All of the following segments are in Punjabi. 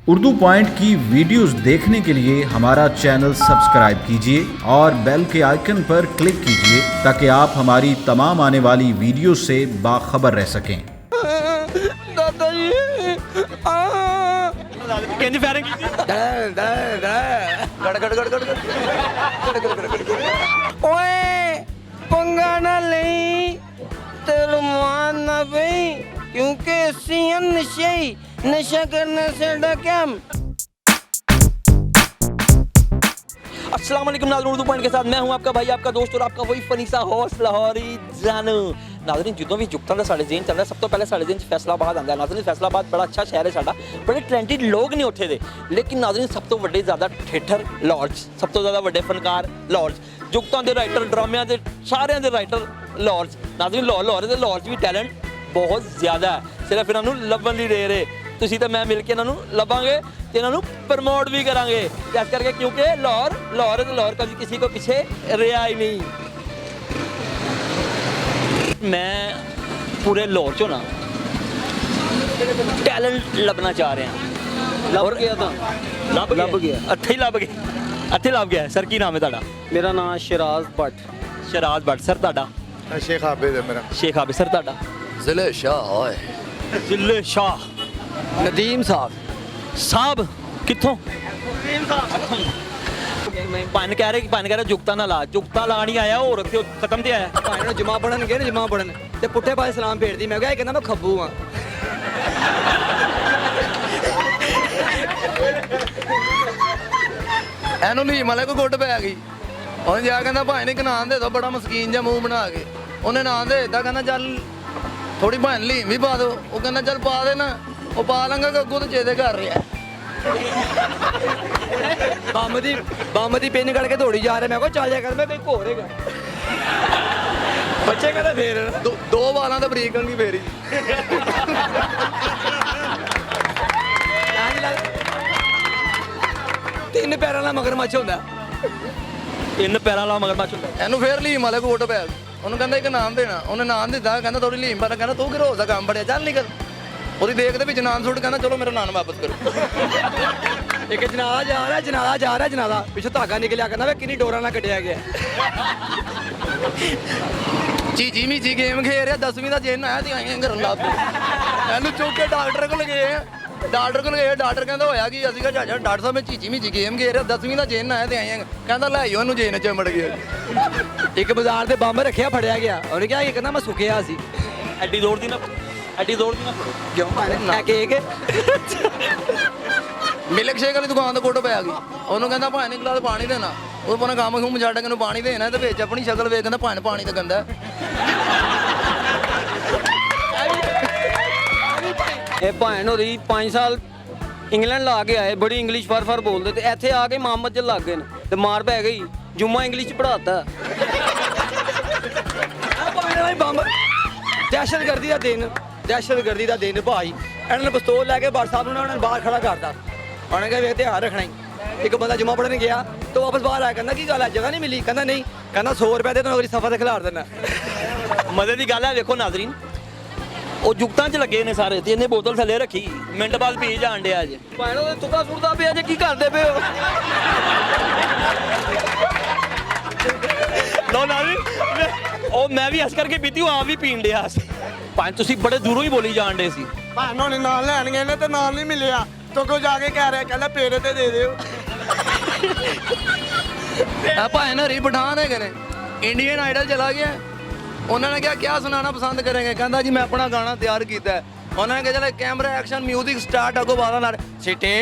उर्दू पॉइंट की वीडियोस देखने के लिए हमारा चैनल सब्सक्राइब कीजिए और बेल के आइकन पर क्लिक कीजिए ताकि आप हमारी तमाम आने वाली वीडियो से बाखबर रह सकें। दादाजी ਕਿੰਨੀ ਫਾਇਰਿੰਗ ਕੀਤੀ ओए पंगा ना नहीं तेरे मान ना भाई क्योंकि सीएन नशा करने से डकम। अस्सलाम वालेकुम नाज़रीन, उर्दू पॉइंट के साथ मैं हूं आपका भाई, आपका दोस्त और आपका वही फनीसा होस्ट लाहौरी जानू। नाज़रीन ਜਦੋਂ ਵੀ ਜੁਗਤਾਂ ਦਾ ਸਾਡੇ ਜ਼ੇਨ ਚੱਲਦਾ, ਸਭ ਤੋਂ ਪਹਿਲੇ ਸਾਡੇ ਜ਼ੇਨ 'ਚ ਫੈਸਲਾਬਾਦ ਆਉਂਦਾ। ਨਾਜ਼ਰੀਨ ਫੈਸਲਾਬਾਦ ਬੜਾ ਅੱਛਾ ਸ਼ਹਿਰ ਹੈ ਸਾਡਾ, ਬੜੇ ਟੈਲੈਂਟਡ ਲੋਕ ਨੇ ਉੱਥੇ ਦੇ। ਲੇਕਿਨ ਨਾਜ਼ਰੀਨ ਸਭ ਤੋਂ ਵੱਡੇ ਜ਼ਿਆਦਾ ਥੀਏਟਰ ਲਾਹੌਰ 'ਚ, ਸਭ ਤੋਂ ਜ਼ਿਆਦਾ ਵੱਡੇ ਫਨਕਾਰ ਲਾਹੌਰ 'ਚ, ਜੁਗਤਾਂ ਦੇ ਰਾਈਟਰ, ਡਰਾਮਿਆਂ ਦੇ ਸਾਰਿਆਂ ਦੇ ਰਾਈਟਰ ਲਾਹੌਰ 'ਚ। ਨਾਜ਼ਰੀਨ ਲਾਹੌਰ 'ਚ ਵੀ ਟੈਲੈਂਟ ਬਹੁਤ ਜ਼ਿਆਦਾ ਹੈ, ਸਿਰਫ ਇਹਨਾਂ ਨੂੰ ਲੱਭਣ ਲਈ ਦੇ ਰਹੇ। ਤੁਸੀਂ ਤਾਂ ਮੈਂ ਮਿਲ ਕੇ ਇਹਨਾਂ ਨੂੰ ਲੱਭਾਂਗੇ ਤੇ ਇਹਨਾਂ ਨੂੰ ਪ੍ਰਮੋਟ ਵੀ ਕਰਾਂਗੇ ਇਸ ਕਰਕੇ, ਕਿਉਂਕਿ ਲਾਹੌਰ ਕभी किसी को पीछे ਰਿਹਾ ਹੀ ਨਹੀਂ। ਮੈਂ ਪੂਰੇ ਲਾਹੌਰ ਚੋਂ ਨਾ ਟੈਲੈਂਟ ਲੱਭਣਾ ਚਾਹ ਰਿਹਾ। ਲੱਭ ਗਿਆ ਤਾਂ ਲੱਭ ਗਿਆ ਇੱਥੇ ਲੱਭ ਗਿਆ ਸਰ। ਕੀ ਨਾਮ ਹੈ ਤੁਹਾਡਾ? ਮੇਰਾ ਨਾਮ ਸ਼ਿਰਾਜ਼ ਭੱਟ। ਸ਼ਰਾਜ਼ ਭੱਟ ਸਰ। ਤੁਹਾਡਾ? शेख आबिद है मेरा। ਸ਼ੇਖ ਆਬਿਦ ਸਰ। ਤੁਹਾਡਾ? जिले शाह ओए ਜ਼ਿਲ੍ਹੇ ਸ਼ਾਹ ਨਦੀਮ ਸਾਹਿਬ। ਸਾਹਿਬ ਕਿੱਥੋਂ? ਪੰਨ ਕਹਿ ਰਹੇ ਜੁਗਤਾਂ ਨਾਲ ਲਾ, ਜੁਗਤਾਂ ਲਾਣ ਹੀ ਆਇਆ, ਹੋਰ ਇੱਥੇ ਖਤਮ ਤੇ ਆਇਆ। ਭਾਈ ਨੂੰ ਜਮਾ ਪੜਨ ਗਏ ਨੇ, ਜਮਾ ਪੜਨ ਤੇ ਪੁੱਠੇ ਪਾਸੇ ਸਲਾਮ ਭੇਜਦੀ। ਮੈਂ ਕਿਹਾ ਇਹ ਕਹਿੰਦਾ ਮੈਂ ਖੱਬੂ ਆ। ਇਹਨੂੰ ਲੀਮ ਵਾਲੇ ਕੋ ਗੁੱਟ ਪੈ ਗਈ। ਉਹਨੇ ਜਾ ਕਹਿੰਦਾ ਭਾਈ ਨੇ ਨਾਂ ਦੇ ਦੋ, ਬੜਾ ਮਸਕੀਨ ਜਿਹਾ ਮੂੰਹ ਬਣਾ ਕੇ ਉਹਨੇ ਨਾਂ ਦੇ ਦਿੱਤਾ। ਕਹਿੰਦਾ ਚੱਲ ਥੋੜੀ ਭਾਈ ਲੀਮ ਵੀ ਪਾ ਦੋ। ਉਹ ਕਹਿੰਦਾ ਚੱਲ ਪਾ ਦੇ ਨਾ। ਉਹ ਪਾ ਲਾਂਗਾ ਗੱਗੂ ਤੇ ਚੇਦੇ ਕਰ ਰਿਹਾ। ਬੰਮ ਦੀ ਪਿੰਨ ਕੱਢ ਕੇ ਦੌੜੀ ਜਾ ਰਿਹਾ। ਮੈਂ ਕਿਹਾ ਚੱਲ ਜਾ ਕਰ, ਮੈਂ ਕੋਈ ਘੋਰੇਗਾ ਬੱਚੇ ਕਹਿੰਦਾ ਫੇਰ ਦੋ ਵਾਲਾਂ ਤੇ ਬਰੀਕ ਕੰਗੀ ਫੇਰੀ। ਤਿੰਨ ਪੈਰਾਂ ਨਾਲ ਮਗਰਮੱਛ ਹੁੰਦਾ। ਤਿੰਨ ਪੈਰਾਂ ਵਾਲਾ ਮਗਰਮੱਛ ਹੁੰਦਾ। ਇਹਨੂੰ ਫੇਰ ਲੀਮ ਵਾਲੇ ਕੋ ਗੁੱਟ ਪੈ ਗਈ। ਉਹਨੂੰ ਕਹਿੰਦਾ ਇੱਕ ਨਾਮ ਦੇਣਾ। ਉਹਨੇ ਨਾਮ ਦਿੱਤਾ। ਕਹਿੰਦਾ ਥੋੜੀ ਲੀਮ ਪਾ। ਕਹਿੰਦਾ ਤੂੰ ਕਿਰੋਜ਼ ਦਾ ਕੰਮ ਬੜਿਆ, ਚੱਲ ਨਿਕਲ। ਉਹਦੀ ਦੇਖ ਦੇ ਵਿੱਚ ਨਾਮ ਸੁੱਟ। ਕਹਿੰਦਾ ਚਲੋ ਮੇਰਾ ਨਾਮ ਵਾਪਸ ਕਰੋ। ਇੱਕ ਜਨਾਜ਼ਾ ਜਾ ਰਿਹਾ ਪਿੱਛੋਂ ਧਾਗਾ ਨਿਕਲਿਆ। ਕਹਿੰਦਾ ਵੇ ਕਿੰਨੀ ਡੋਰਾਂ ਨਾਲ ਕੱਢਿਆ ਗਿਆ। ਚੀਜੀ ਮੀਜੀ ਗੇਮ ਖੇਡ ਰਿਹਾ। 10ਵੀਂ ਦਾ ਜੇਨ ਆਇਆ ਤੇ ਆਈਆਂ ਘਰੋਂ ਲੱਭ ਇਹਨੂੰ ਚੁੱਕ ਕੇ ਡਾਕਟਰ ਕੋਲ ਗਏ। ਡਾਕਟਰ ਕਹਿੰਦਾ ਹੋਇਆ ਕੀ? ਅਸੀਂ ਕਿਹਾ ਚਾਚਾ ਡਾਕਟਰ ਸਾਹਿਬ ਮੈਂ ਚੀਜੀ ਮੀਜੀ ਗੇਮ ਖੇਡ ਰਿਹਾ, 10ਵੀਂ ਦਾ ਜੇਨ ਆਇਆ ਤੇ ਆਈਆਂ। ਕਹਿੰਦਾ ਲੈ ਆਇਓ ਇਹਨੂੰ, ਜੇਨ ਚਮੜ ਗਿਆ। ਇੱਕ ਬਾਜ਼ਾਰ ਤੇ ਬੰਬ ਰੱਖਿਆ, ਫੜਿਆ ਗਿਆ। ਉਹਨੇ ਕਿਹਾ ਇਹ ਕਹਿੰਦਾ ਮੈਂ ਸੁੱਕਿਆ ਸੀ। ਐਡੀ ਦੌੜ ਦੀ ਨਾ ਫੜੋ। ਕਿਉਂ ਨਾ ਕੇਕ ਮਿਲਕ ਸ਼ੇਕ ਵਾਲੀ ਦੁਕਾਨ ਤੋਂ ਕੋਟ ਪੈ ਗਈ। ਉਹਨੂੰ ਕਹਿੰਦਾ ਭਾਈ ਨੇ ਗਲਾਸ ਪਾਣੀ ਦੇਣਾ। ਉਹ ਪਨਾ ਕੰਮ ਖੂਮ ਛੱਡ ਕੇ ਨੂੰ ਪਾਣੀ ਦੇਣਾ ਤੇ ਵਿੱਚ ਆਪਣੀ ਸ਼ਕਲ ਵੇਖ ਕਹਿੰਦਾ ਭਾਈ ਪਾਣੀ ਤਾਂ ਗੰਦਾ। ਇਹ ਭੈਣ ਹੋ ਰਹੀ 5 ਸਾਲ ਇੰਗਲੈਂਡ ਲਾ ਕੇ ਆਏ, ਬੜੀ ਇੰਗਲਿਸ਼ ਫਰ ਬੋਲਦੇ ਤੇ ਇੱਥੇ ਆ ਕੇ ਮੁਹੰਮਦ ਚ ਲੱਗ ਗਏ ਨੇ ਤੇ ਮਾਰ ਪੈ ਗਈ। ਜੁਮਾ ਇੰਗਲਿਸ਼ ਚ ਪੜਾਤਾ। ਬੰਬ ਦਹਿਸ਼ਤਗਰਦੀ ਦਾ ਦਿਨ ਭਾਈ। ਇਹਨਾਂ ਨੇ ਪਿਸਤੌਲ ਲੈ ਕੇ ਬਾਰ ਸਾਹਿਬ ਨੂੰ ਉਹਨਾਂ ਨੇ ਬਾਹਰ ਖੜਾ ਕਰਤਾ। ਉਹਨੇ ਕਿਹਾ ਵੇਖ ਧਿਆਨ ਰੱਖਣਾ ਹੀ। ਇੱਕ ਬੰਦਾ ਜੁਮਾ ਪੜਨ ਗਿਆ ਤੇ ਵਾਪਸ ਬਾਹਰ ਆਇਆ। ਕਹਿੰਦਾ ਕੀ ਗੱਲ ਹੈ, ਜਗ੍ਹਾ ਨਹੀਂ ਮਿਲੀ? ਕਹਿੰਦਾ ਨਹੀਂ। ਕਹਿੰਦਾ 100 ਰੁਪਏ ਦੇ ਤੁਹਾਨੂੰ ਅਗਲੀ ਸਫਰ ਤੇ ਖਿਲਾਰ ਦੇਣਾ। ਮਜ਼ੇ ਦੀ ਗੱਲ ਹੈ। ਵੇਖੋ ਨਾਜ਼ਰੀਨ, ਉਹ ਜੁਗਤਾਂ 'ਚ ਲੱਗੇ ਨੇ ਸਾਰੇ ਤੇ ਇਹਨੇ ਬੋਤਲ ਥੱਲੇ ਰੱਖੀ, ਮਿੰਟ ਬਾਅਦ ਪੀ ਜਾਣ ਡਿਆ ਅੱਜ। ਭਾਈ ਉਹ ਤੁੱਕਾ ਸੁੱਟਦਾ ਪਿਆ ਜੇ, ਕੀ ਕਰਦੇ ਪਏ ਹੋ? ਲੋ ਨਾਜ਼ਰੀਨ, ਉਹ ਮੈਂ ਵੀ ਇਸ ਕਰਕੇ ਪੀਤੀ, ਉਹ ਆਪ ਵੀ ਪੀਣ ਡਿਆ ਸੀ। ਭਾਵੇਂ ਤੁਸੀਂ ਬੜੇ ਦੂਰੋਂ ਹੀ ਬੋਲੀ ਜਾਣ ਡੇ ਸੀ। ਭਾਨੂੰ ਨੇ ਨਾਲ ਲੈਣ ਗਏ ਨੇ ਤੇ ਨਾਲ ਨਹੀਂ ਮਿਲਿਆ। ਤੋਂ ਜਾ ਕੇ ਕਹਿ ਰਿਹਾ, ਕਹਿੰਦਾ ਪੇੜੇ ਤੇ ਦੇ ਦਿਓ। ਆ ਭਾਈ ਨਾ ਰੀ ਪਠਾਨ ਹੈਗੇ ਨੇ, ਇੰਡੀਅਨ ਆਈਡਲ ਚਲਾ ਗਿਆ। ਉਹਨਾਂ ਨੇ ਕਿਹਾ ਕਿਆ ਸੁਣਾਉਣਾ ਪਸੰਦ ਕਰੇਂਗੇ? ਕਹਿੰਦਾ ਜੀ ਮੈਂ ਆਪਣਾ ਗਾਣਾ ਤਿਆਰ ਕੀਤਾ। ਉਹਨਾਂ ਨੇ ਕਿਹਾ ਚਲ ਕੈਮਰਾ ਐਕਸ਼ਨ ਮਿਊਜ਼ਿਕ ਸਟਾਰਟ। ਅੱਗੋਂ ਬਾਰਾਂ ਨਾਲ ਸਿਟੇ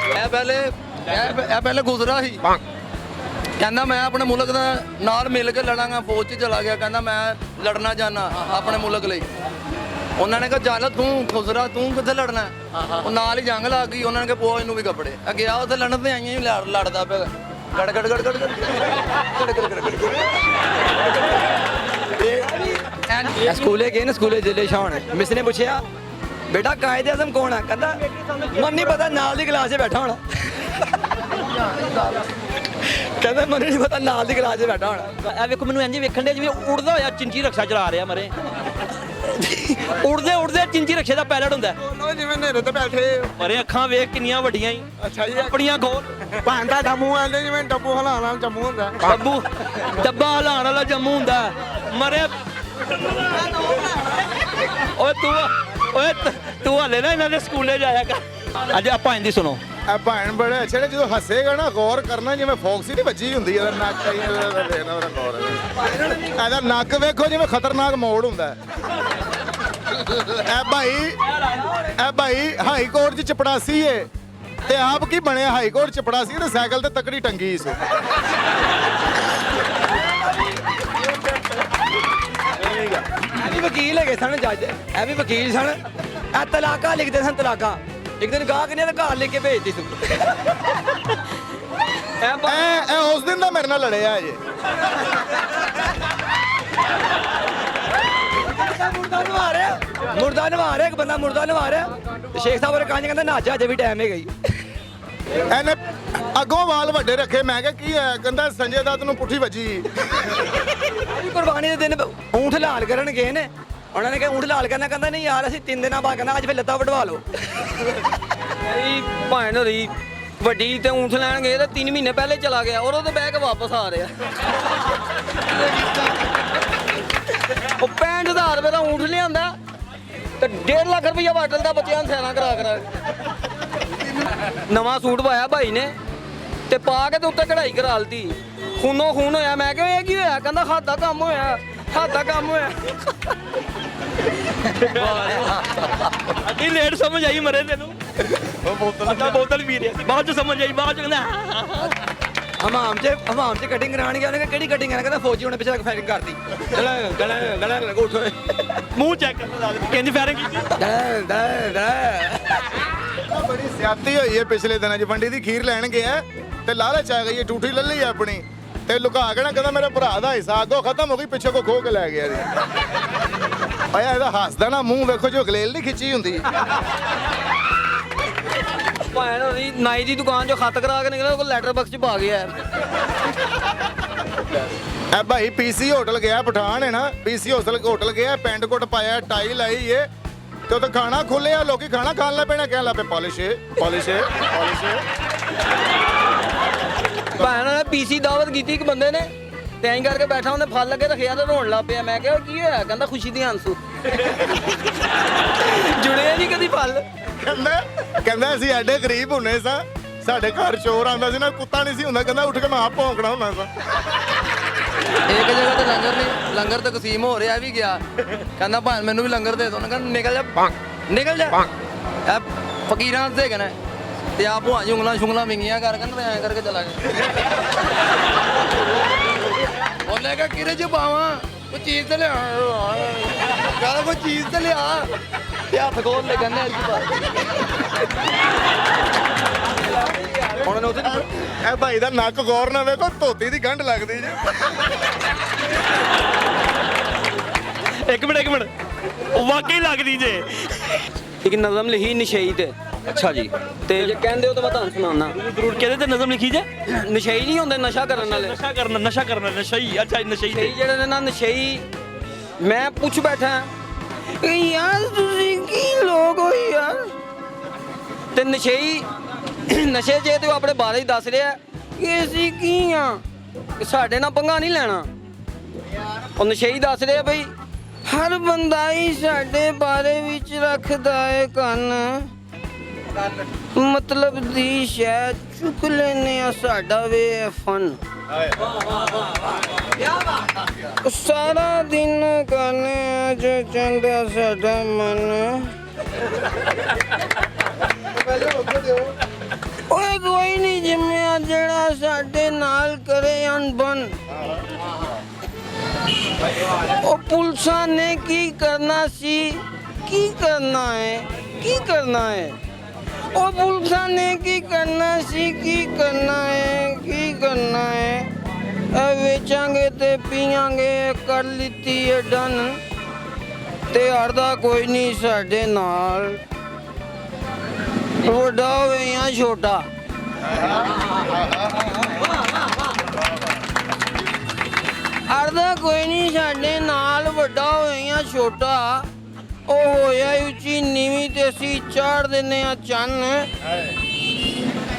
ਇਹ ਪਹਿਲੇ ਗੁਜ਼ਰਾ ਸੀ। ਕਹਿੰਦਾ ਮੈਂ ਆਪਣੇ ਮੁਲਕ ਦਾ ਨਾਲ ਮਿਲ ਕੇ ਲੜਾਂਗਾ। ਫੌਜ 'ਚ ਚਲਾ ਗਿਆ। ਕਹਿੰਦਾ ਮੈਂ ਲੜਨਾ ਚਾਹਨਾ ਆਪਣੇ ਮੁਲਕ ਲਈ। ਉਹਨਾਂ ਨੇ ਕਿਹਾ ਚੱਲ ਤੂੰ ਖੁਸਰਾ, ਤੂੰ ਕਿੱਥੇ ਲੜਨਾ? ਉਹ ਨਾਲ ਹੀ ਜੰਗ ਲੱਗ ਗਈ। ਉਹਨਾਂ ਨੇ ਕਿਹਾ ਪੋ ਇਹਨੂੰ ਵੀ ਕੱਪੜੇ। ਗਿਆ ਉੱਥੇ ਲੜਨ ਤੇ ਆਈਆਂ ਹੀ ਲੜਦਾ ਪਿਆ। ਸਕੂਲੇ ਗਏ ਨਾ, ਸਕੂਲੇ ਜ਼ਿਲ੍ਹੇ ਸ਼ਾਹ ਹੋਣਾ। ਮਿਸ ਨੇ ਪੁੱਛਿਆ ਬੇਟਾ ਕਾਇਦ ਆਜ਼ਮ ਕੌਣ ਆ? ਕਹਿੰਦਾ ਮੈਨੂੰ ਨਹੀਂ ਪਤਾ, ਨਾਲ ਦੀ ਕਲਾਸ 'ਚ ਬੈਠਾ ਹੋਣਾ। ਕਹਿੰਦਾ ਮੈਨੂੰ ਨਹੀਂ ਪਤਾ ਨਾਲ ਦੀ ਕਲਾਸ 'ਚ ਬੈਠਾ ਹੋਣਾ। ਇਹ ਵੇਖੋ ਮੈਨੂੰ ਇੰਜ ਵੇਖਣ ਦੇ ਜਿਵੇਂ ਉੜਦਾ ਹੋਇਆ ਚਿੰਚੀ ਰਕਸ਼ਾ ਚਲਾ ਰਿਹਾ ਮਰੇ ਉੜਦੇ ਚਿੰਚੀ ਰਕਸ਼ੇ ਦਾ ਪਾਇਲਟ ਹੁੰਦਾ ਉਹ ਜਿਵੇਂ ਨੇਰੇ ਤੇ ਬੈਠੇ ਮਰੇ ਅੱਖਾਂ ਵੇਖ ਕਿੰਨੀਆਂ ਵੱਡੀਆਂ ਹੀ ਅੱਛਾ ਜੀ ਆਪਣੀਆਂ ਖੋਲ ਭਾਂ ਦਾ ਮੂੰਹ ਆਂਦੇ ਜਿਵੇਂ ਡੱਬੂ ਹਲਾਉਣ ਨਾਲ ਜੰਮੂ ਹੁੰਦਾ ਡੱਬਾ ਹਲਾਉਣ ਵਾਲਾ ਜੰਮੂ ਹੁੰਦਾ ਮਰੇ ਓਏ ਤੂੰ ਹਲੇ ਨਾ ਇਹਨਾਂ ਦੇ ਸਕੂਲੇ ਜਾਇਆ ਕਰ ਅੱਜ ਆਪਾਂ ਇੰਦੀ ਸੁਣੋ ਆ ਭੈਣ ਬੜੇ ਅੱਛੇ ਨੇ ਜਦੋਂ ਹੱਸੇਗਾ ਨਾ ਗੌਰ ਕਰਨਾ ਜਿਵੇਂ ਫੌਕਸੀ ਨਹੀਂ ਵੱਜੀ ਹੁੰਦੀ ਇਹਦਾ ਨੱਕ ਵੇਖਣਾ ਉਹਦਾ ਗੌਰ ਇਹਦਾ ਨੱਕ ਵੇਖੋ ਜਿਵੇਂ ਖਤਰਨਾਕ ਮੋੜ ਹੁੰਦਾ ਇਹ ਭਾਈ ਹਾਈ ਕੋਰਟ 'ਚ ਚਪੜਾਸੀ ਏ ਤੇ ਆਪ ਕੀ ਬਣਿਆ ਹਾਈ ਕੋਰਟ ਚਪੜਾਸੀ ਤੇ ਸਾਈਕਲ ਤੇ ਤਕੜੀ ਟੰਗੀ ਸੀ ਇਹ ਵੀ ਵਕੀਲ ਹੈਗੇ ਸਨ ਜੱਜ, ਇਹ ਵੀ ਵਕੀਲ ਸਨ। ਇਹ ਤਲਾਕਾ ਲਿਖਦੇ ਸਨ ਤਲਾਕਾ। ਇੱਕ ਦਿਨ ਗਾਹਕ ਨੇ ਤਾਂ ਘਰ ਲਿਖ ਕੇ ਭੇਜਦੀ ਸੀ। ਇਹ ਉਸ ਦਿਨ ਦਾ ਮੇਰੇ ਨਾਲ ਲੜਿਆ ਜੇ ਮੁਰਦਾ ਨਵਾ ਰਿਹਾ ਇੱਕ ਬੰਦਾ ਮੁਰਦਾ ਨਵਾ ਰਿਹਾ। ਸ਼ੇਖ ਸਾਹਿਬ ਨੇ ਕਹਿੰਦਾ ਨਾਜਾ ਅਜੇ ਵੀ ਟਾਈਮ ਹੈਗਾ ਜੀ। ਇਹਨੇ ਅੱਗੋਂ ਵਾਲ ਵੱਡੇ ਰੱਖੇ ਮੈਂ ਕਿਹਾ ਕੀ ਹੈ ਕਹਿੰਦਾ ਸੰਜੇ ਦੱਤ ਨੂੰ ਪੁੱਠੀ ਵੱਜੀ ਕੁਰਬਾਨੀ ਦੇ ਦਿਨ ਊਂਠ ਲਾਲ ਕਰਨ ਗਏ ਨੇ, ਉਹਨਾਂ ਨੇ ਕਿਹਾ ਊਂਠ ਲਾਲ ਕਰਨਾ, ਕਹਿੰਦਾ ਨਹੀਂ ਯਾਰ ਅਸੀਂ 3 ਦਿਨਾਂ ਬਾਅਦ ਕਹਿੰਦਾ ਅੱਜ ਫਿਰ ਲੱਤਾਂ ਵਡਵਾ ਲਓ। ਭਾਣ ਹੋਰੀ ਵੱਡੀ ਤੇ ਊਂਠ ਲੈਣ ਗਏ ਤੇ 3 ਮਹੀਨੇ ਪਹਿਲੇ ਚਲਾ ਗਿਆ ਔਰ ਉਹਦੇ ਬਹਿ ਕੇ ਵਾਪਸ ਆ ਰਿਹਾ ਉਹ 65,000 ਰੁਪਏ ਦਾ ਊਂਠ ਲਿਆਂਦਾ ਤੇ 1.5 ਲੱਖ ਰੁਪਇਆ ਵਾਟਲ ਦਾ ਬੱਚਿਆਂ ਨੂੰ ਸੈਨਾ ਕਰਾ ਨਵਾਂ ਸੂਟ ਪਾਇਆ ਭਾਈ ਨੇ ਤੇ ਪਾ ਕੇ ਤੇ ਉੱਤੇ ਕਢਾਈ ਕਰਾ ਲਤੀ ਖੂਨੋ ਖੂਨ ਹੋਇਆ ਮੈਂ ਕਿਹਾ ਇਹ ਕੀ ਹੋਇਆ ਕਹਿੰਦਾ ਹੱਥ ਦਾ ਕੰਮ ਹੋਇਆ ਹੱਥ ਦਾ ਕੰਮ ਹੋਇਆ ਅੱਧੀ ਲੇਟ ਸਮਝ ਆਈ ਮਰੇ ਤੈਨੂੰ ਬੋਤਲ ਪੀ ਰਿਹਾ ਸੀ ਬਾਅਦ ਚ ਸਮਝ ਆਈ ਬਾਅਦ ਚ ਕਹਿੰਦਾ ਹਮਾਮ 'ਚ ਕਟਿੰਗ ਕਰਾਉਣ ਗਿਆ, ਉਹਨੇ ਕਿਹਾ ਕਿਹੜੀ ਕਟਿੰਗ ਕਰਾਂ, ਕਹਿੰਦਾ ਫੌਜੀ ਉਹਨੇ ਪਿੱਛੇ ਫਾਇਰਿੰਗ ਕਰਤੀ। ਗਲਾ ਉੱਠ ਮੂੰਹ ਚੈੱਕ ਕਰਦਾ ਕਿੰਜ ਫਾਇਰਿੰਗ ਕੀਤੀ ਬੜੀ ਸਿਆਤੀ ਹੋਈ ਹੈ ਪਿਛਲੇ ਦਿਨਾਂ 'ਚ ਬੰਡੀ ਦੀ ਖੀਰ ਲੈਣ ਗਿਆ ਤੇ ਲਾਲਚ ਆ ਗਈ ਹੈ ਟੂਠੀ ਲੈ ਲਈ ਆਪਣੀ ਤੇ ਲੁਕਾ ਕੇ ਨਾ ਕਹਿੰਦਾ ਮੇਰੇ ਭਰਾ ਦਾ ਹਿੱਸਾ ਅੱਗੋਂ ਖਤਮ ਹੋ ਗਈ ਪਿੱਛੇ ਕੋ ਖੋ ਕੇ ਲੈ ਗਿਆ ਜੀ ਆਇਆ ਇਹਦਾ ਹੱਸਦਾ ਨਾ ਮੂੰਹ ਵੇਖੋ ਜੋ ਗਲੇਲ ਨਹੀਂ ਖਿੱਚੀ ਹੁੰਦੀ ਭਾਣ ਹੋਰੀ ਨਾਈ ਦੀ ਦੁਕਾਨ ਚੋਂ ਖੱਤ ਕਰਾ ਕੇ ਨਿਕਲਿਆ ਉਹ ਲੈਟਰ ਬਾਕਸ ਚ ਪਾ ਗਿਆ ਇਹ ਭਾਈ ਪੀਸੀ ਹੋਟਲ ਗਿਆ ਪਠਾਨ ਹੈ ਨਾ ਪੀਸੀ ਹੋਟਲ ਗਿਆ ਪੈਂਟ ਕੋਟ ਪਾਇਆ ਟਾਈ ਲਾਈ ਏ ਤੇ ਉਹ ਖਾਣਾ ਖੁੱਲਿਆ ਲੋਕੀ ਖਾਣਾ ਖਾਣ ਲੱਗ ਪੈਣਾ ਕਹਿਣ ਲੱਗ ਪਏ ਪਾਲਿਸ਼ ਭਾਣ ਨੇ ਪੀਸੀ ਦਾਵਤ ਕੀਤੀ ਇੱਕ ਬੰਦੇ ਨੇ ਤੇ ਐਂ ਕਰਕੇ ਬੈਠਾ ਉਹਨੇ ਫਲ ਲੱਗੇ ਰੱਖਿਆ ਤੇ ਰੋਣ ਲੱਗ ਪਿਆ ਮੈਂ ਕਿਹਾ ਕੀ ਹੋਇਆ ਕਹਿੰਦਾ ਖੁਸ਼ੀ ਦੀ ਆਂਸੂ ਜੁੜਿਆ ਨਹੀਂ ਕਦੀ ਫਲ ਕਹਿੰਦਾ ਅਸੀਂ ਐਡੇ ਗਰੀਬ ਹੁੰਨੇ ਸਾਂ ਸਾਡੇ ਘਰ ਚੋਰ ਆਉਂਦਾ ਸੀ ਨਾ ਕੁੱਤਾ ਨਹੀਂ ਸੀ ਹੁੰਦਾ ਕਹਿੰਦਾ ਉੱਠ ਕੇ ਮੈਂ ਆਪ ਭੌਂਕਣਾ ਹੁੰਦਾ ਸਾਂ ਇੱਕ ਜਗ੍ਹਾ ਤੇ ਲੰਗਰ ਤਕਸੀਮ ਹੋ ਰਿਹਾ ਵੀ ਗਿਆ, ਕਹਿੰਦਾ ਭਾਣ ਮੈਨੂੰ ਵੀ ਲੰਗਰ ਦੇ ਦੋ, ਉਹਨੇ ਕਹਿੰਦਾ ਨਿਕਲ ਜਾ ਇਹ ਫਕੀਰਾਂ ਦੇ ਕਹਿੰਦਾ ਤੇ ਆਪ ਭੂਆ ਜੀ ਉਂਗਲਾਂ ਵਿੰਗੀਆਂ ਕਰ ਕਹਿੰਦਾ ਐਂ ਕਰਕੇ ਚਲਾ ਗਿਆ। ਉਹਨੇ ਕਿਹਾ ਕਿਹਦੇ ਚ ਪਾਵਾਂ ਕੋਈ ਚੀਜ਼ ਤੇ ਲਿਆ ਕਹਿੰਦਾ ਕੋਈ ਚੀਜ਼ ਤੇ ਲਿਆ ਤੇ ਹੱਥ ਖੋਲ ਲੈ ਕਹਿੰਦਾ ਅੱਜ ਹੁਣ ਨੇ ਉੱਥੇ ਇਹ ਭਾਈ ਦਾ ਨੱਕ ਗੌਰ ਨਾ ਵੇਖੋ ਧੋਤੀ ਦੀ ਗੰਢ ਲੱਗਦੀ ਜੀ ਇੱਕ ਮਿੰਟ ਵਾਕਈ ਲੱਗਦੀ ਜੇ ਇੱਕ ਨਜ਼ਮ ਲਿਖੀ ਨਸ਼ਈ ਤੇ ਅੱਛਾ ਜੀ ਤੇ ਜੇ ਕਹਿੰਦੇ ਹੋ ਤਾਂ ਮੈਂ ਤੁਹਾਨੂੰ ਸੁਣਾਉਣਾ ਜ਼ਰੂਰ ਕਿਹਦੇ ਤੇ ਨਜ਼ਮ ਲਿਖੀ ਜੇ ਨਸ਼ਈ ਨਹੀਂ ਹੁੰਦੇ ਨਸ਼ਾ ਕਰਨ ਵਾਲੇ ਨਸ਼ਾ ਕਰਨਾ ਨਸ਼ਈ ਅੱਛਾ ਨਸ਼ਈ ਜਿਹੜੇ ਨੇ ਨਾ ਨਸ਼ਈ ਮੈਂ ਪੁੱਛ ਬੈਠਾ ਯਾਰ ਤੁਸੀਂ ਕੀ ਲੋਕ ਹੋ ਯਾਰ ਤੇ ਨਸ਼ਈ ਨਸ਼ੇ ਜੇ ਤੇ ਉਹ ਆਪਣੇ ਬਾਰੇ ਹੀ ਦੱਸ ਰਿਹਾ ਕਿ ਅਸੀਂ ਕੀ ਆ ਸਾਡੇ ਨਾਲ ਪੰਗਾ ਨਹੀਂ ਲੈਣਾ ਉਹ ਨਸ਼ਈ ਦੱਸ ਰਿਹਾ ਬਈ ਹਰ ਬੰਦਾ ਹੀ ਸਾਡੇ ਬਾਰੇ ਵਿੱਚ ਰੱਖਦਾ ਹੈ ਕੰਨ ਮਤਲਬ ਦੀ ਸ਼ਾਇਦ ਚੁੱਕ ਲੈਨੇ ਆ ਸਾਡਾ ਵੇ ਫਨ ਸਾਰਾ ਦਿਨ ਕਰਨੇ ਜੋ ਚੰਗਾ ਸਾਡਾ ਮਨ ਓਏ ਕੋਈ ਨਹੀਂ ਜਿੰਮਿਆ ਜਿਹੜਾ ਸਾਡੇ ਨਾਲ ਕਰੇ ਅਣਬਨ ਉਹ ਪੁਲਸਾਂ ਨੇ ਕੀ ਕਰਨਾ ਸੀ ਕੀ ਕਰਨਾ ਹੈ ਉਹ ਪੁਲਸਾਂ ਨੇ ਕੀ ਕਰਨਾ ਸੀ ਕੀ ਕਰਨਾ ਹੈ ਵੇਚਾਂਗੇ ਤੇ ਪੀਆਂਗੇ ਕਰ ਲਿੱਤੀ ਏ ਡਨ ਤੇ ਹੜਦਾ ਕੋਈ ਨਹੀਂ ਸਾਡੇ ਨਾਲ ਵੱਡਾ ਹੋਵੇ ਜਾਂ ਛੋਟਾ ਅੜਦਾ ਕੋਈ ਨਹੀਂ ਸਾਡੇ ਨਾਲ ਵੱਡਾ ਹੋਇਆ ਛੋਟਾ ਉਹ ਹੋਇਆ ਉੱਚੀ ਨੀਵੀਂ ਤੇ ਅਸੀਂ ਚਾੜ ਦਿੰਨੇ ਆ ਚੰਨ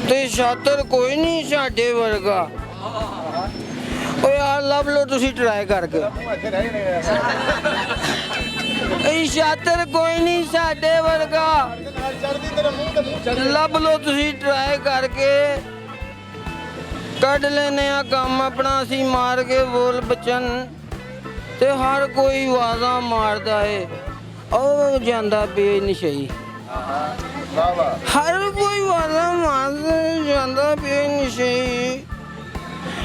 ਤੇ ਛਾਤਰ ਕੋਈ ਨਹੀਂ ਸਾਡੇ ਵਰਗਾ ਓਏ ਆ ਲੱਭ ਲੋ ਤੁਸੀਂ ਟਰਾਈ ਕਰਕੇ ਇਹ ਛਾਤਰ ਕੋਈ ਨਹੀਂ ਸਾਡੇ ਵਰਗਾ ਲੱਭ ਲੋ ਤੁਸੀਂ ਟਰਾਈ ਕਰਕੇ ਕੱਢ ਲੈਨੇ ਆ ਕੰਮ ਆਪਣਾ ਅਸੀਂ ਮਾਰ ਕੇ ਬੋਲ ਬਚਨ ਤੇ ਹਰ ਕੋਈ ਵਾਦਾ ਮਾਰਦਾ ਏ ਉਹ ਜਾਂਦਾ ਬੇਨਿਸ਼ਈ ਹਰ ਕੋਈ ਵਾਦਾ ਮਾਰਦਾ ਜਾਂਦਾ ਬੇਨਿਸ਼ਈ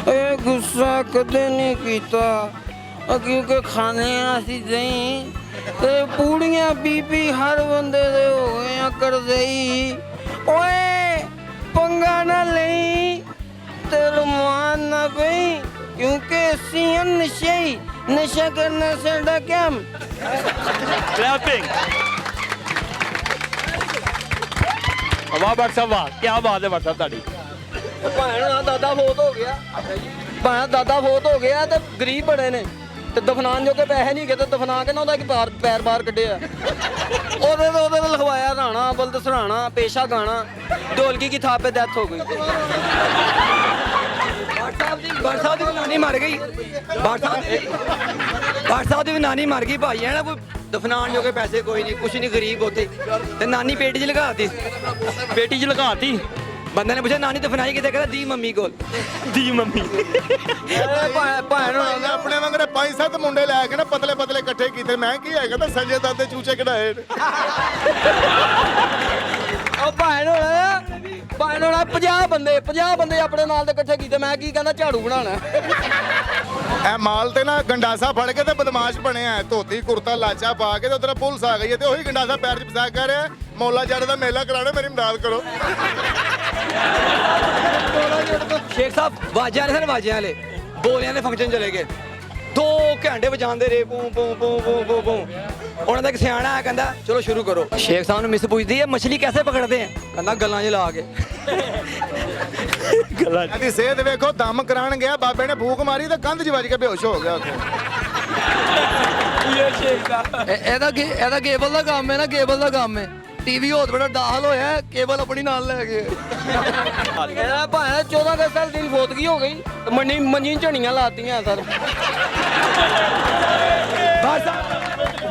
ਇਹ ਗੁੱਸਾ ਕਦੇ ਨਹੀਂ ਕੀਤਾ ਕਿਉਂਕਿ ਖਾਣੇ ਅਸੀਂ ਦਹੀਂ ਤੇ ਪੂੜੀਆਂ ਬੀਬੀ ਹਰ ਬੰਦੇ ਦੇ ਹੋ ਗਏ ਆ ਕਰਜ਼ਈ ਓਏ ਪੰਗਾ ਨਾ ਲਈ ਤੇ ਰਮਾਨ ਨਾ ਪਈ ਕਿਉਂਕਿ ਅਸੀਂ ਨਸ਼ਾ ਕਰਨਾ ਸਾਡਾ ਕੰਮ क्लैपिंग वाह भट्ट साहब वाह क्या बात है भट्ट साहब ਤੁਹਾਡੀ ਭਾਣ ਦਾ ਦਾਦਾ ਫੋਤ ਹੋ ਗਿਆ ਭਾਣ ਦਾਦਾ ਫੋਤ ਹੋ ਗਿਆ ਤੇ ਗਰੀਬ ਬੜੇ ਨੇ ਤੇ ਦਫਨਾਨ ਜੋਗੇ ਪੈਸੇ ਨਹੀਂ ਗਏ ਤੇ ਦਫਨਾ ਕੇ ਨਾ ਉਹਦਾ ਇੱਕ ਪੈਰ ਬਾਹਰ ਕੱਢਿਆ ਉਹਦੇ ਲਿਖਵਾਇਆ ਰਾਣਾ ਬਲਦ ਸਰਾਣਾ ਪੇਸ਼ਾ ਗਾਣਾ ਢੋਲਕੀ ਕੀ ਥਾਪੇ ਡੈਥ ਹੋ ਗਈ ਬਾਠ ਸਾਹਿਬ ਦੀ ਨਾਨੀ ਮਰ ਗਈ ਬਾਠ ਸਾਹਿਬ ਦੀ ਨਾਨੀ ਮਰ ਗਈ ਭਾਈ ਹੈ ਨਾ ਕੋਈ ਦਫਨਾਨ ਜੋਗੇ ਪੈਸੇ ਕੋਈ ਨਹੀਂ ਕੁਛ ਨਹੀਂ ਗਰੀਬ ਉੱਥੇ ਤੇ ਨਾਨੀ ਪੇਟੀ 'ਚ ਲਗਾਤੀ ਬੇਟੀ 'ਚ ਲਗਾਤੀ ਬੰਦੇ ਨੇ ਪੁੱਛਿਆ ਨਾਨੀ ਦਫਨਾਈ ਕਿਤੇ ਕਹਿੰਦਾ ਦੀ ਮੰਮੀ ਕੋਲ ਦੀ ਮੰਮੀ ਭਾਣ ਆਪਣੇ ਵਾਂਗਰੇ 5-7 ਮੁੰਡੇ ਲੈ ਕੇ ਨਾ ਪਤਲੇ ਪਤਲੇ ਇਕੱਠੇ ਕੀਤੇ ਮੈਂ ਕੀ ਹੈਗਾ ਤਾਂ ਸੰਜੇ ਦਾਦੇ ਚੂਚੇ ਕਢਾਏ ਉਹ ਭਾਣ ਹੋਣਾ 50 ਬੰਦੇ ਆਪਣੇ ਨਾਲ ਦੇ ਇਕੱਠੇ ਕੀਤੇ ਮੈਂ ਕੀ ਕਹਿੰਦਾ ਝਾੜੂ ਬਣਾਉਣਾ ਇਹ ਮਾਲ ਤੇ ਨਾ ਗੰਡਾਸਾ ਫੜ ਕੇ ਤੇ ਬਦਮਾਸ਼ ਬਣਿਆ ਹੈ। ਧੋਤੀ ਕੁਰਤਾ ਲਾਚਾ ਪਾ ਕੇ ਤੇ ਉਧਰ ਪੁਲਿਸ ਆ ਗਈ ਹੈ ਤੇ ਉਹੀ ਗੰਡਾਸਾ ਪੈਰ 'ਚ ਫਸਾ ਕਰ ਰਿਹਾ ਮੌਲਾ ਜੱਟ ਦਾ ਮੇਲਾ ਕਰਾਣਾ ਮੇਰੀ ਮਦਦ ਕਰੋ ਸ਼ੇਖ ਸਾਹਿਬ ਵਾਜਿਆਂ ਵਾਲੇ ਸਨ ਵਾਜਿਆਂ ਵਾਲੇ ਬੋਲਿਆਂ ਦੇ ਫੰਕਸ਼ਨ ਚਲੇ ਗਏ 2 ਘੰਟੇ ਵਜਾਉਂਦੇ ਰਹੇ ਪੂ ਪੂ ਪੂ ਪੂ ਪੂ ਪੂ ਉਹਨਾਂ ਦਾ ਇੱਕ ਸਿਆਣਾ ਆ ਕਹਿੰਦਾ ਚਲੋ ਸ਼ੁਰੂ ਕਰੋ ਸ਼ੇਖ ਸਾਹਿਬ ਨੂੰ ਮਿਸ ਪੁੱਛਦੀ ਹੈ ਮਛਲੀ ਕੈਸੇ ਪਕੜਦੇ ਆ ਕਹਿੰਦਾ ਗੱਲਾਂ 'ਚ ਲਾ ਕੇ ਇਹਦੀ ਸਿਹਤ ਵੇਖੋ ਦਮ ਕਰਾਣ ਗਿਆ ਬਾਬੇ ਨੇ ਫੂਕ ਮਾਰੀ ਤੇ ਕੰਧ 'ਚ ਵੱਜ ਕੇ ਬੇਹੋਸ਼ ਹੋ ਗਿਆ ਉੱਥੇ ਇਹਦਾ ਕੇਬਲ ਦਾ ਕੰਮ ਹੈ ਨਾ ਕੇਬਲ ਦਾ ਕੰਮ ਹੈ ਟੀਵੀ ਹੋਰ ਬੜਾ ਦਾਖਲ ਹੋਇਆ ਕੇਬਲ ਆਪਣੀ ਨਾਲ ਲੈ ਗਏ ਇਹਦਾ ਭਾਵੇਂ 14 ਅਗਸਤ ਵਾਲੇ ਦਿਨ ਫੋਤਗੀ ਹੋ ਗਈ ਮੰਜੀ ਝੜੀਆਂ ਲਾਤੀਆਂ ਸਰ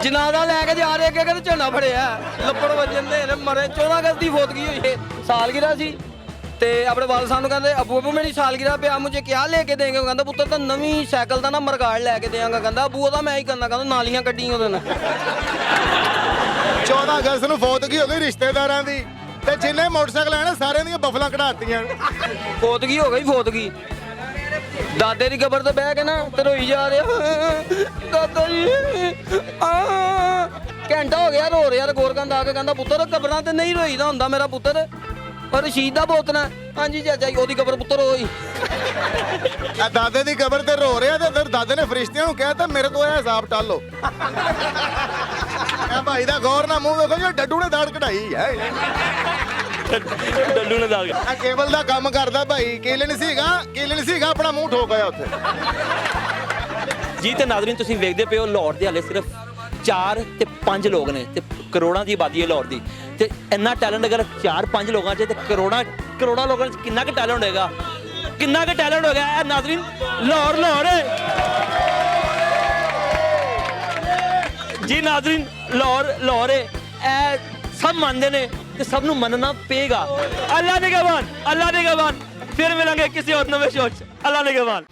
ਜਨਾਦਾ ਲੈ ਕੇ ਜਾ ਰਹੇ ਕਿ ਕਹਿੰਦੇ ਝੰਡਾ ਫੜਿਆ ਲੱਪੜ ਵੱਜਣ ਦੇ ਮਰੇ 14 ਅਗਸਤ ਦੀ ਫੋਤਗੀ ਹੋਈ ਹੈ ਸਾਲਗਿਰਾ ਸੀ ਤੇ ਆਪਣੇ ਵਾਲ ਸਾਹਿਬ ਨੂੰ ਕਹਿੰਦੇ ਅਬੂ ਮੇਰੀ ਸਾਲਗਿਰਾ ਪਿਆ ਮੁਝੇ ਕਿਆ ਲੈ ਕੇ ਦੇਂਗੇ ਉਹ ਕਹਿੰਦਾ ਪੁੱਤਰ ਤਾਂ ਨਵੀਂ ਸਾਈਕਲ ਦਾ ਨਾ ਮਰਗਾੜ ਲੈ ਕੇ ਦੇਵਾਂਗਾ ਕਹਿੰਦਾ ਅਬੂ ਉਹਦਾ ਮੈਂ ਹੀ ਕਰਨਾ ਕਹਿੰਦਾ ਨਾਲੀਆਂ ਕੱਢੀ ਉਹਦੇ ਨਾਲ 14 ਅਗਸਤ ਨੂੰ ਫੌਤਗੀ ਹੋ ਗਈ ਰਿਸ਼ਤੇਦਾਰਾਂ ਦੀ ਤੇ ਜਿੰਨੇ ਮੋਟਰਸਾਈਕਲ ਆਏ ਨਾ ਸਾਰਿਆਂ ਦੀਆਂ ਬਫਲਾਂ ਕਢਾਤੀਆਂ ਫੋਤਗੀ ਹੋ ਗਈ ਫੋਤਗੀ ਦਾਦੇ ਦੀ ਕਬਰ ਤੇ ਬਹਿ ਕੇ ਨਾ ਤੇ ਰੋਈ ਜਾ ਰਿਹਾ ਦਾਦਾ ਜੀ ਘੰਟਾ ਹੋ ਗਿਆ ਰੋ ਰਿਹਾ ਤੇ ਗੋਰਕੰਦ ਆ ਕੇ ਕਹਿੰਦਾ ਪੁੱਤਰ ਕਬਰਾਂ ਤੇ ਨਹੀਂ ਰੋਈਦਾ ਹੁੰਦਾ ਮੇਰਾ ਪੁੱਤਰ ਪਰ ਰਸ਼ੀਦ ਦਾ ਬੋਤਨਾ ਹਾਂਜੀ ਚਾਚਾ ਜੀ ਉਹਦੀ ਕਬਰ ਪੁੱਤਰ ਹੋਈ ਆ ਦਾਦੇ ਦੀ ਕਬਰ ਤੇ ਰੋ ਰਿਹਾ ਤੇ ਉਧਰ ਦਾਦੇ ਨੇ ਫਰਿਸ਼ਤਿਆਂ ਨੂੰ ਕਹਿਤਾ ਮੇਰੇ ਤੋਂ ਇਹ ਹਿਸਾਬ ਟਾਲੋ ਇਹ ਭਾਈ ਦਾ ਗੌਰ ਨਾਲ ਮੂੰਹ ਵੇਖੋ ਜੀ ਡੱਡੂ ਨੇ ਦਾੜ ਕਢਾਈ ਹੈ ਡੱਲੂ ਨੇ ਦਾਲ ਆ ਕੇਬਲ ਦਾ ਕੰਮ ਕਰਦਾ ਭਾਈ ਕੇਲੇ ਨਹੀਂ ਸੀਗਾ ਆਪਣਾ ਮੂੰਹ ਠੋਕ ਆਇਆ ਉੱਥੇ ਜੀ ਤੇ ਨਾਜ਼ਰੀਨ ਤੁਸੀਂ ਵੇਖਦੇ ਪਏ ਹੋ ਲਾਹੌਰ ਦੇ ਹਾਲੇ ਸਿਰਫ 4 ਤੇ 5 ਲੋਕ ਨੇ ਤੇ ਕਰੋੜਾਂ ਦੀ ਆਬਾਦੀ ਹੈ ਲਾਹੌਰ ਦੀ ਤੇ ਇੰਨਾ ਟੈਲੈਂਟ ਅਗਰ 4-5 ਲੋਕਾਂ 'ਚ ਤੇ ਕਰੋੜਾਂ ਲੋਕਾਂ 'ਚ ਕਿੰਨਾ ਕੁ ਟੈਲੈਂਟ ਹੋਏਗਾ ਇਹ ਨਾਜ਼ਰੀਨ ਲਾਹੌਰ ਹੈ ਜੀ ਨਾਜ਼ਰੀਨ ਲਾਹੌਰ ਹੈ ਇਹ ਸਭ ਮੰਨਦੇ ਨੇ ਤੇ ਸਭ ਨੂੰ ਮੰਨਣਾ ਪਏਗਾ ਅੱਲਾ ਨਿਗਹਬਾਨ ਫਿਰ ਮਿਲਾਂਗੇ ਕਿਸੇ ਹੋਰ ਨਵੇਂ ਸ਼ੋਅ 'ਚ ਅੱਲਾ ਨਿਗਹਬਾਨ